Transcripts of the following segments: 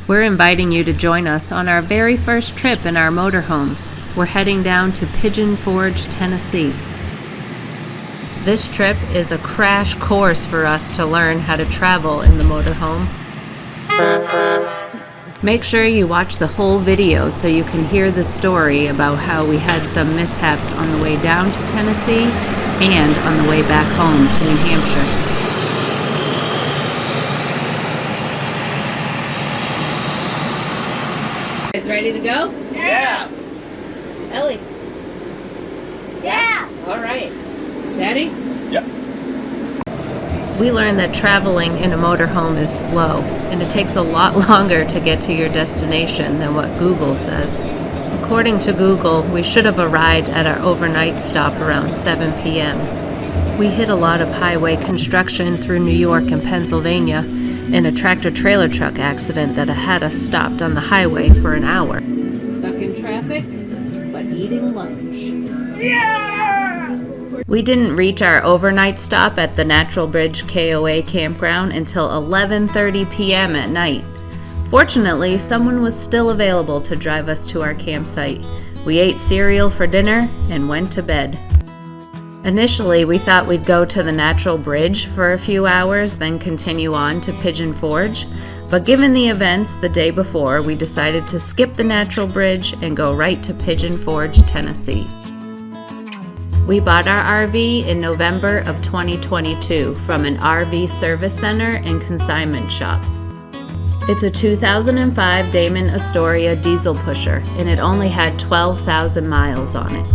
We're inviting you to join us on our very first trip in our motorhome. We're heading down to Pigeon Forge, Tennessee. This trip is a crash course for us to learn how to travel in the motorhome. Make sure you watch the whole video so you can hear the story about how we had some mishaps on the way down to Tennessee and on the way back home to New Hampshire. Guys ready to go? Yeah! Ellie? Yeah! All right. Daddy? Yep. We learned that traveling in a motorhome is slow, and it takes a lot longer to get to your destination than what Google says. According to Google, we should have arrived at our overnight stop around 7 p.m. We hit a lot of highway construction through New York and Pennsylvania, and a tractor-trailer truck accident that had us stopped on the highway for an hour. Stuck in traffic, but eating lunch. Yeah! We didn't reach our overnight stop at the Natural Bridge KOA campground until 11:30 p.m. at night. Fortunately, someone was still available to drive us to our campsite. We ate cereal for dinner and went to bed. Initially, we thought we'd go to the Natural Bridge for a few hours, then continue on to Pigeon Forge. But given the events the day before, we decided to skip the Natural Bridge and go right to Pigeon Forge, Tennessee. We bought our RV in November of 2022 from an RV service center and consignment shop. It's a 2005 Damon Astoria diesel pusher, and it only had 12,000 miles on it.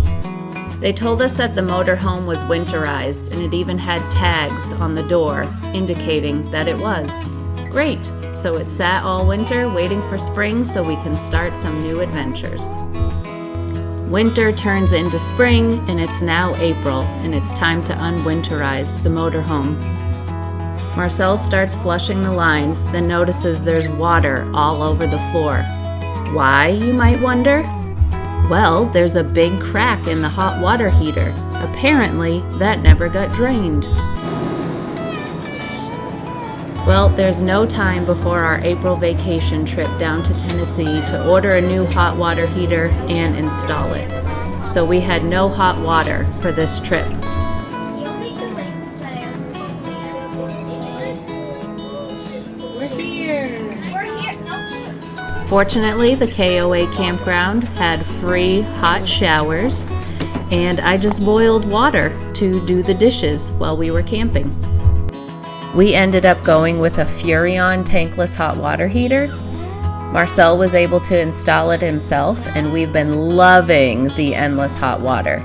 They told us that the motorhome was winterized, and it even had tags on the door indicating that it was. Great, so it sat all winter waiting for spring so we can start some new adventures. Winter turns into spring, and it's now April, and it's time to unwinterize the motorhome. Marcel starts flushing the lines, then notices there's water all over the floor. Why, you might wonder? Well, there's a big crack in the hot water heater. Apparently, that never got drained. Well, there's no time before our April vacation trip down to Tennessee to order a new hot water heater and install it. So we had no hot water for this trip. The only two languages that I understand is English. We're here. No. Fortunately, the KOA campground had free hot showers, and I just boiled water to do the dishes while we were camping. We ended up going with a Furrion tankless hot water heater. Marcel was able to install it himself, and we've been loving the endless hot water.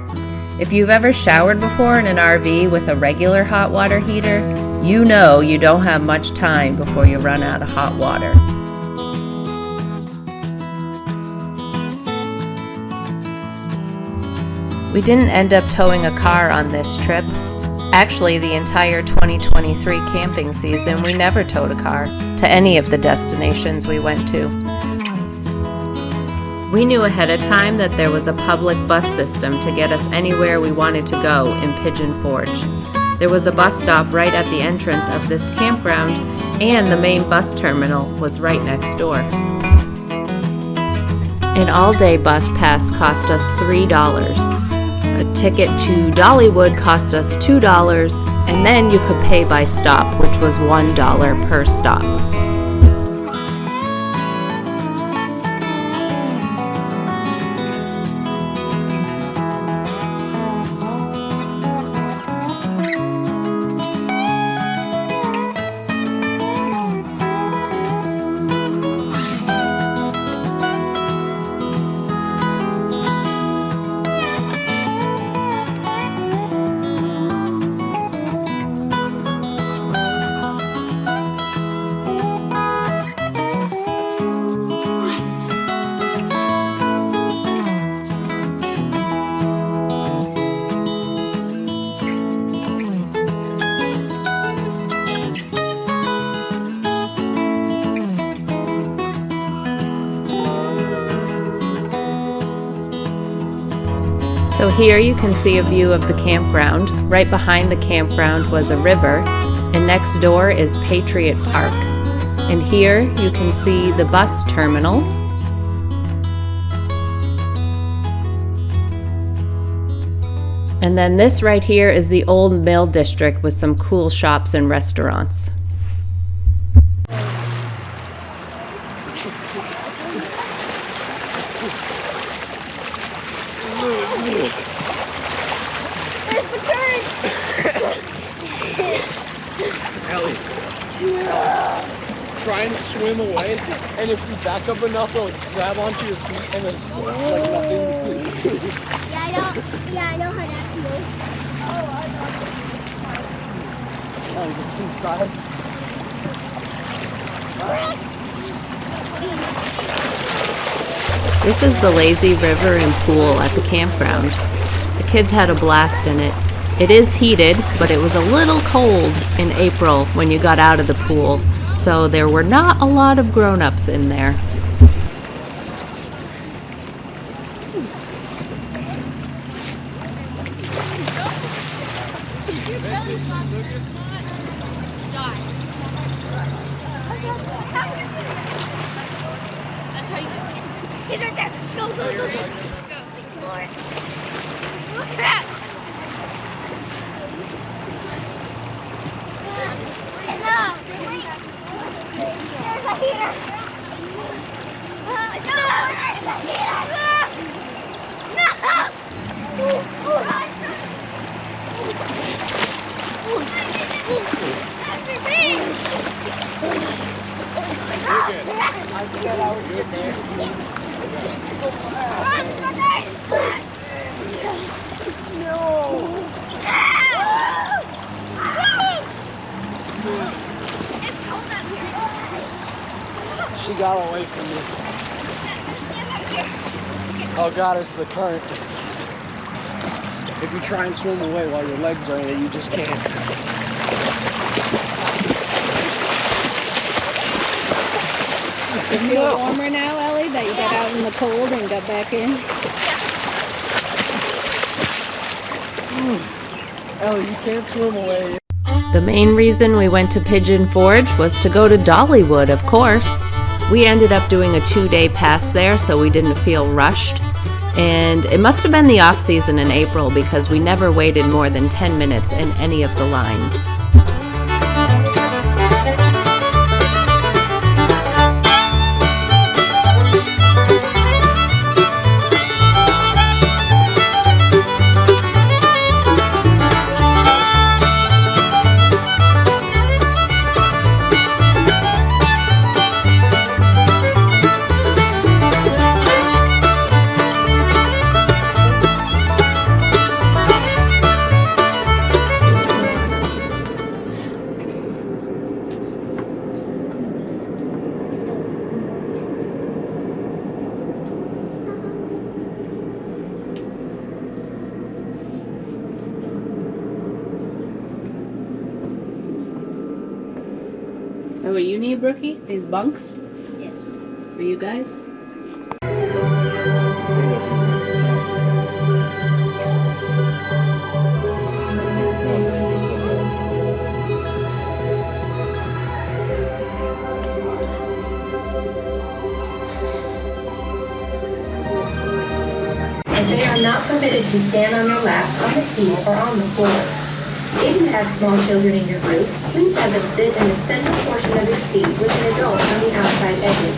If you've ever showered before in an RV with a regular hot water heater, you know you don't have much time before you run out of hot water. We didn't end up towing a car on this trip. Actually, the entire 2023 camping season, we never towed a car to any of the destinations we went to. We knew ahead of time that there was a public bus system to get us anywhere we wanted to go in Pigeon Forge. There was a bus stop right at the entrance of this campground, and the main bus terminal was right next door. An all-day bus pass cost us $3. A ticket to Dollywood cost us $2, and then you could pay by stop, which was $1 per stop. So here you can see a view of the campground. Right behind the campground was a river, and next door is Patriot Park. And here you can see the bus terminal. And then this right here is the old mill district with some cool shops and restaurants. Ellie, try and swim away, and if you back up enough, it'll grab onto your feet, and there's like nothing. Yeah, I know how that feels. Oh, it's inside. This is the lazy river and pool at the campground. The kids had a blast in it. It is heated, but it was a little cold in April when you got out of the pool, so there were not a lot of grown-ups in there. He's right there. Go, go, go, go. Go, explore it. Look at that. No, wait. There's a heater. No, there's a heater. No. I said I was good, man. No. It's cold up here. She got away from me. Oh God, it's the current. If you try and swim away while your legs are in it, you just can't. You feel warmer now, Ellie, that you got out in the cold and got back in? Ellie, you can't swim away. The main reason we went to Pigeon Forge was to go to Dollywood, of course. We ended up doing a 2-day pass there, so we didn't feel rushed. And it must have been the off-season in April because we never waited more than 10 minutes in any of the lines. Is that what you need, Brookie? These bunks? Yes. For you guys? As they are not permitted to stand on your lap, on the seat, or on the floor. If you have small children in your group, please have them sit in the center portion of your seat with an adult on the outside edges.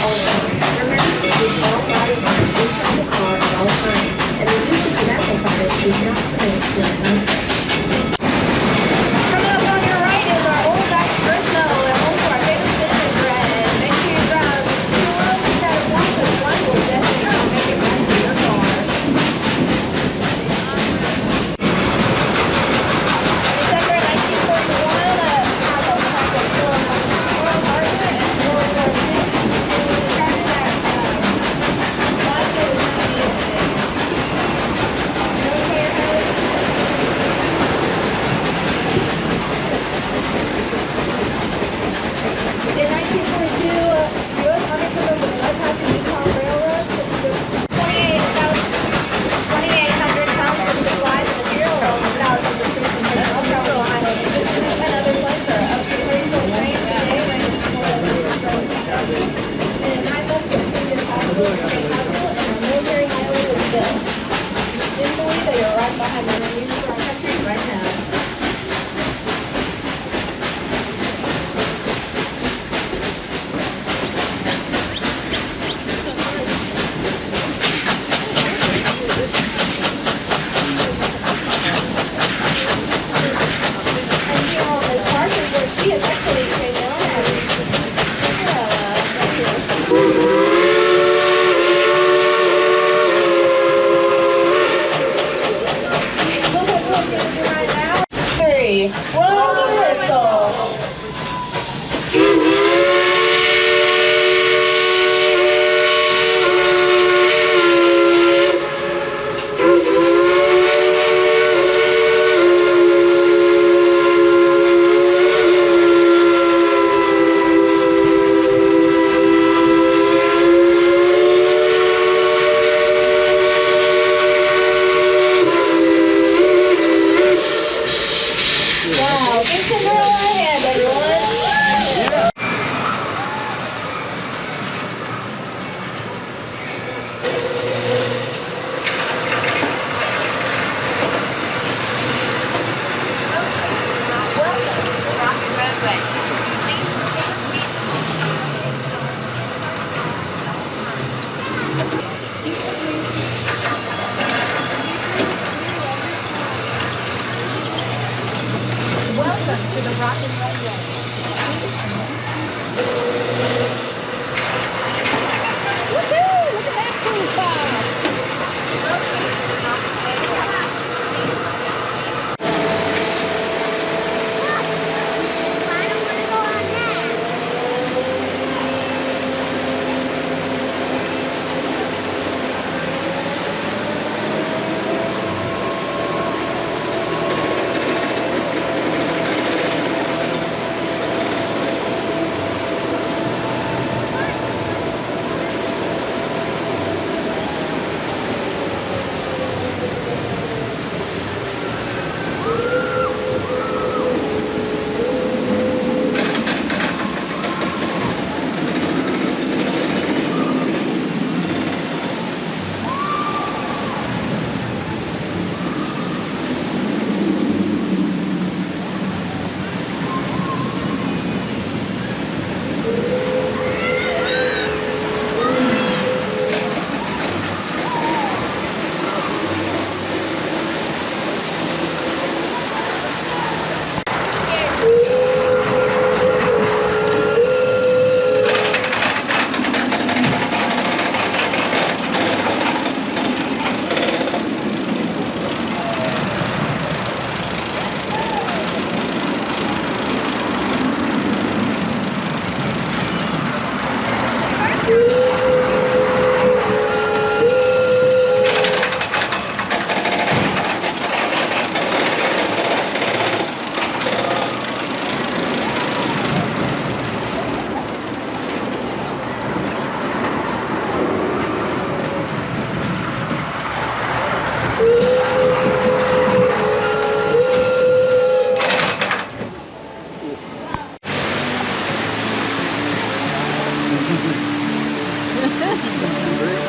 Also, remember to keep all body parts inside the car at all times, and the use of tobacco products is not permitted during lunch. Coming up on your right is our old fashioned Fresno and home to our favorite cinnamon bread. Make sure you grab 2 of them instead of 1 because 1 will definitely make it back to your car. December 1941, Apple Park was still an apartment and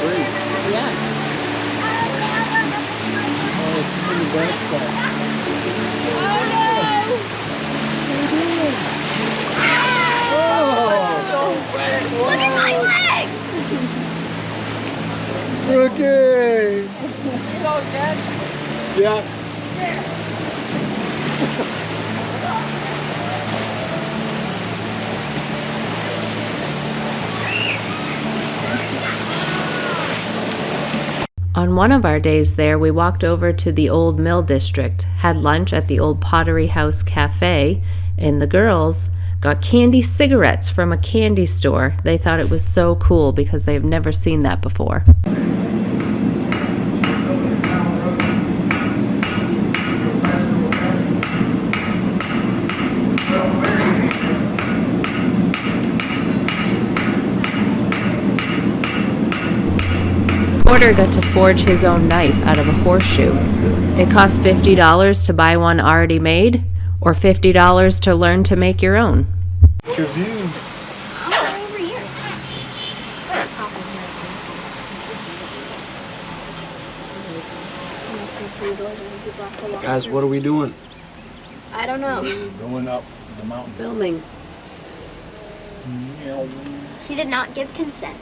Great. Yeah. Oh, it's in the dance club. Oh no! Look at my legs! Rookie! Yeah. On one of our days there, we walked over to the old mill district, had lunch at the old Pottery House Cafe, and the girls got candy cigarettes from a candy store. They thought it was so cool because they've never seen that before. Porter got to forge his own knife out of a horseshoe. It cost $50 to buy one already made, or $50 to learn to make your own. What's your view? Oh, over here. Guys, what are we doing? I don't know. Going up the mountain. Filming. He did not give consent.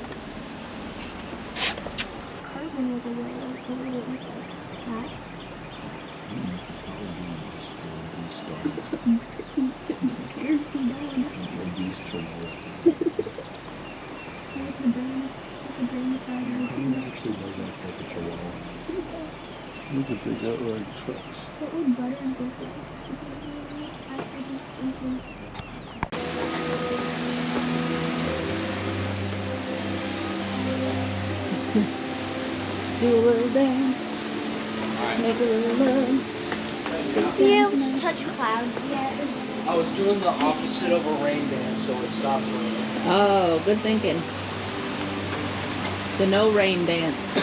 You could take that like trucks. What would butters look like? I just thinking. Do a little dance. Make a little love. Be able to touch clouds yet? I was doing the opposite of a rain dance, so it stops raining. Oh, good thinking. The no rain dance.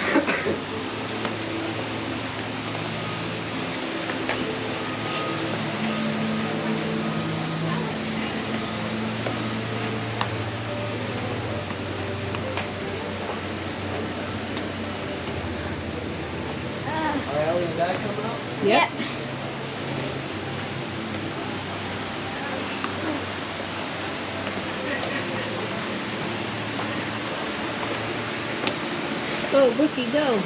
Alright, Ellie, is that coming up? Yep. Go, Brookie, go.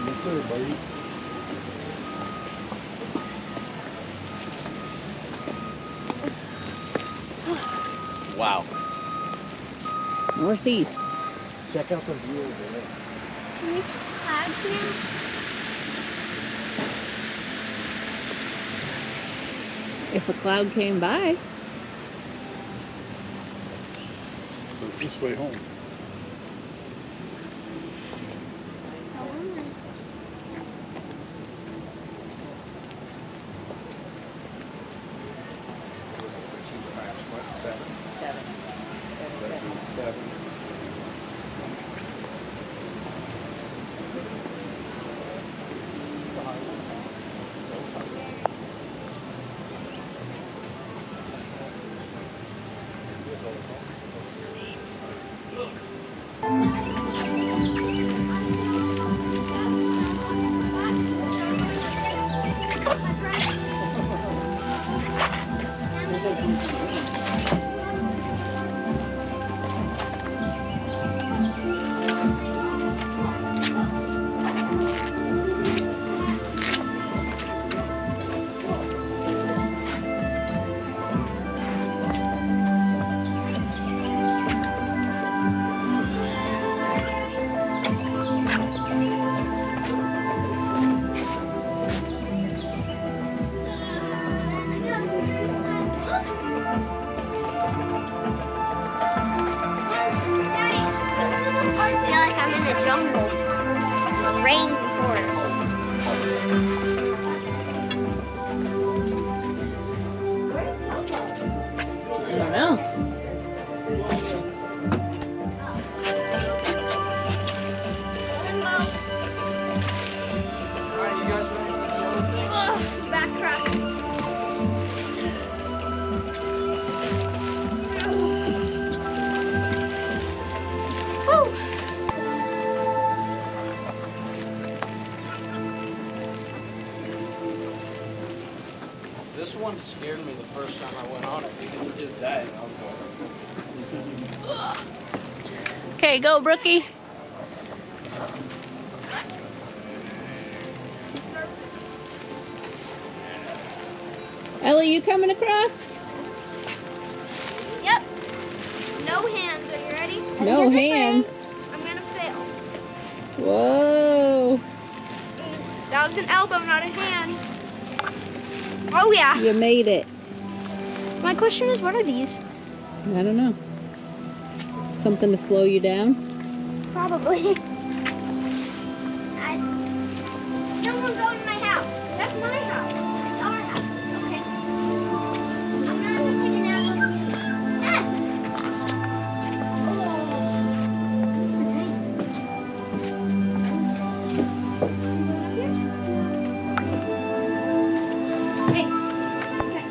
Yes, sir, buddy. Wow. Northeast. Check out the view over there. Can we touch clouds now? If a cloud came by. So it's this way home. I feel like I'm in the jungle. Rainforest. This one scared me the first time I went on it because it just died. I was like, Okay, go, Brookie. Ellie, you coming across? Yep. No hands. Are you ready? No hands. I'm gonna fail. Whoa. That was an elbow, not a hand. Oh yeah. You made it. My question is, what are these? I don't know. Something to slow you down? Probably. No one go in my house. That's my house. It's our house. Okay. I'm gonna be taking out one of these. Hey. Okay.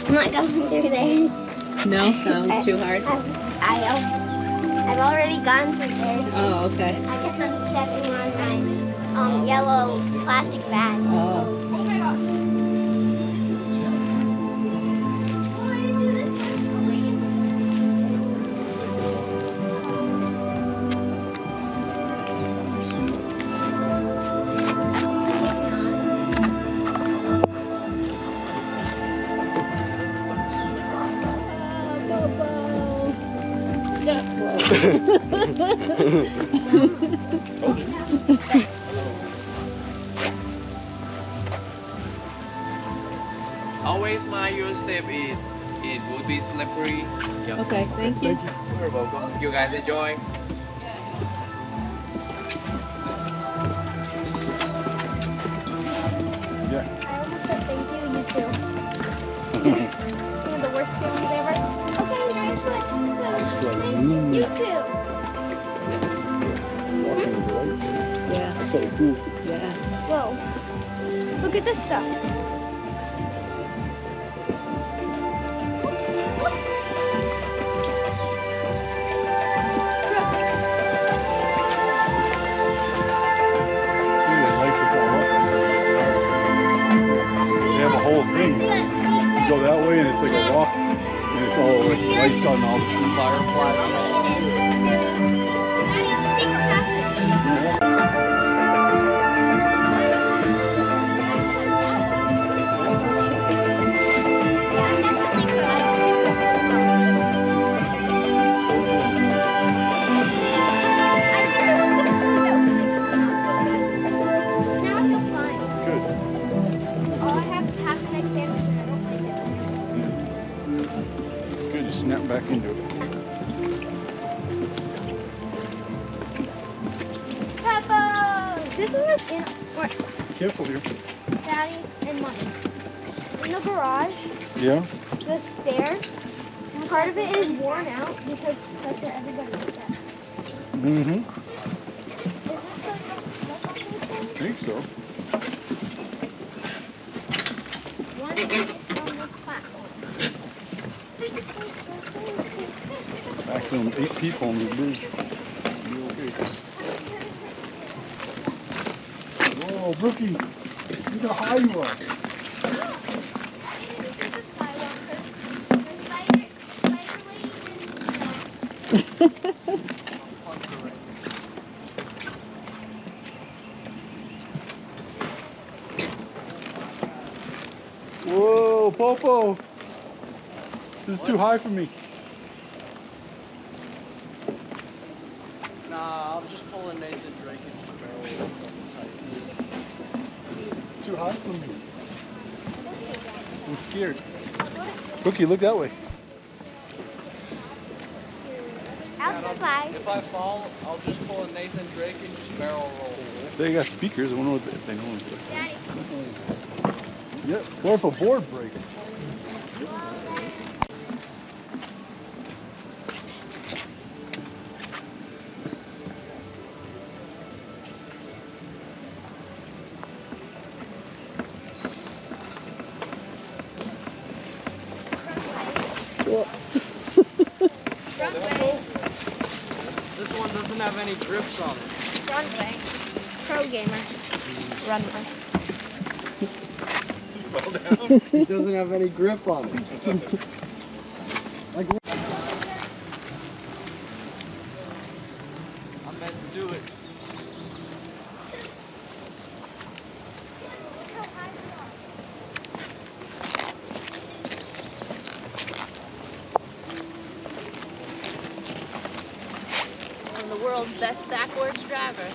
I'm not going through there. No, that one's too hard. I've already gone through there. Oh, okay. I kept on stepping on my yellow plastic bag. Oh. Oh my god. Oh, I didn't do this. Always mind your step, it would be slippery. Yep. Okay, thank you. You're welcome. You guys enjoy. I almost said thank you, you too. One of the worst feelings ever. Okay, nice one. Thank you. You too. Yeah, that's pretty cool. yeah. Whoa. Look at this stuff. They have a whole thing. You go that way and it's like a rock and it's all like lights on all the fireflies. It's good to snap back into it. This is in what? Careful here. Daddy and Mommy. In the garage, Yeah? the stairs, part of it is worn out because that's where everybody steps. Mm-hmm. Is this like a I think so. one on this platform? Maximum 8 people on this bridge. Be okay. Whoa, Brookie! Look how high you are. This is the skywalker. There's spider Whoa, Popo! This is too high for me. nah, I'll just pull a Nathan Drake and barrel. It's too high for me. I'm scared. Brookie, look that way. I'll survive. If I fall, I'll just pull a Nathan Drake and just barrel roll. They got speakers. I wonder if they know this. Daddy. Yep. What if a board breaks? Runway. This one doesn't have any grips on it. Runway. Pro gamer. Runway. It doesn't have any grip on it. Like, I'm meant to do it. One of the world's best backwards driver.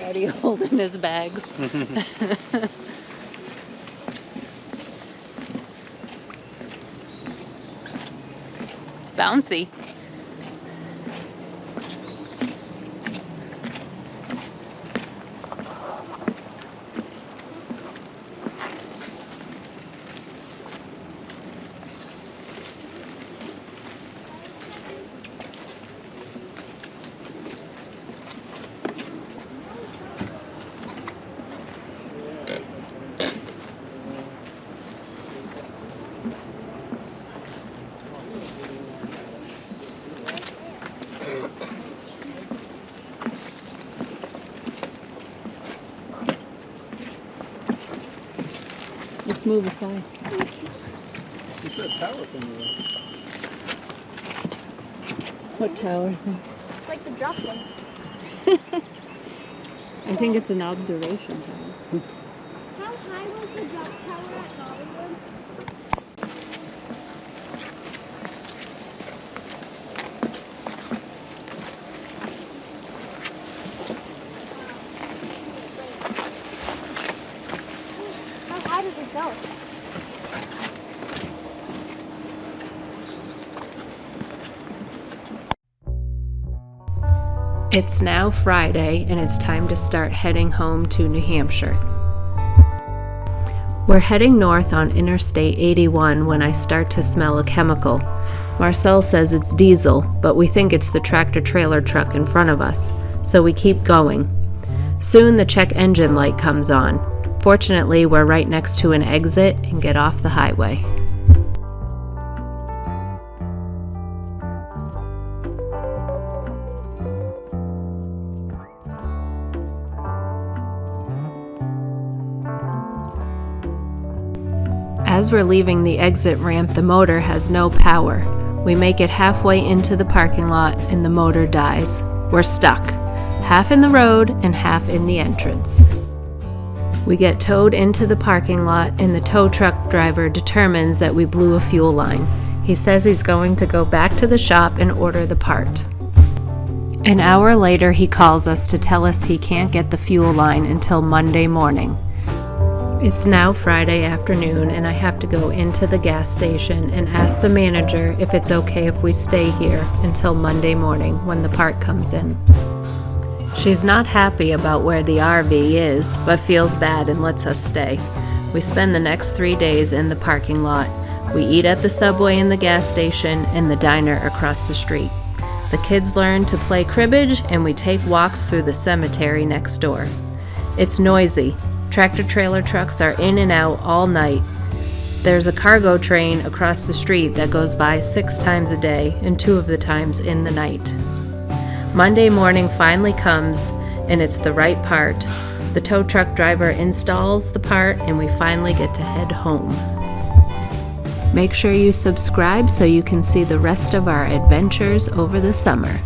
Already holding his bags. It's bouncy. Let's move aside. What's that tower thing there? What tower thing? It's like the drop one. I think it's an observation tower. How high was the drop tower at Dollywood? How high did it go? It's now Friday, and it's time to start heading home to New Hampshire. We're heading north on Interstate 81 when I start to smell a chemical. Marcel says it's diesel, but we think it's the tractor-trailer truck in front of us, so we keep going. Soon the check engine light comes on. Fortunately, we're right next to an exit and get off the highway. As we're leaving the exit ramp, the motor has no power. We make it halfway into the parking lot and the motor dies. We're stuck, half in the road and half in the entrance. We get towed into the parking lot and the tow truck driver determines that we blew a fuel line. He says he's going to go back to the shop and order the part. An hour later, he calls us to tell us he can't get the fuel line until Monday morning. It's now Friday afternoon and I have to go into the gas station and ask the manager if it's okay if we stay here until Monday morning when the part comes in. She's not happy about where the RV is, but feels bad and lets us stay. We spend the next 3 days in the parking lot. We eat at the Subway and the gas station and the diner across the street. The kids learn to play cribbage and we take walks through the cemetery next door. It's noisy. Tractor-trailer trucks are in and out all night. There's a cargo train across the street that goes by 6 times a day and 2 of the times in the night. Monday morning finally comes and it's the right part. The tow truck driver installs the part and we finally get to head home. Make sure you subscribe so you can see the rest of our adventures over the summer.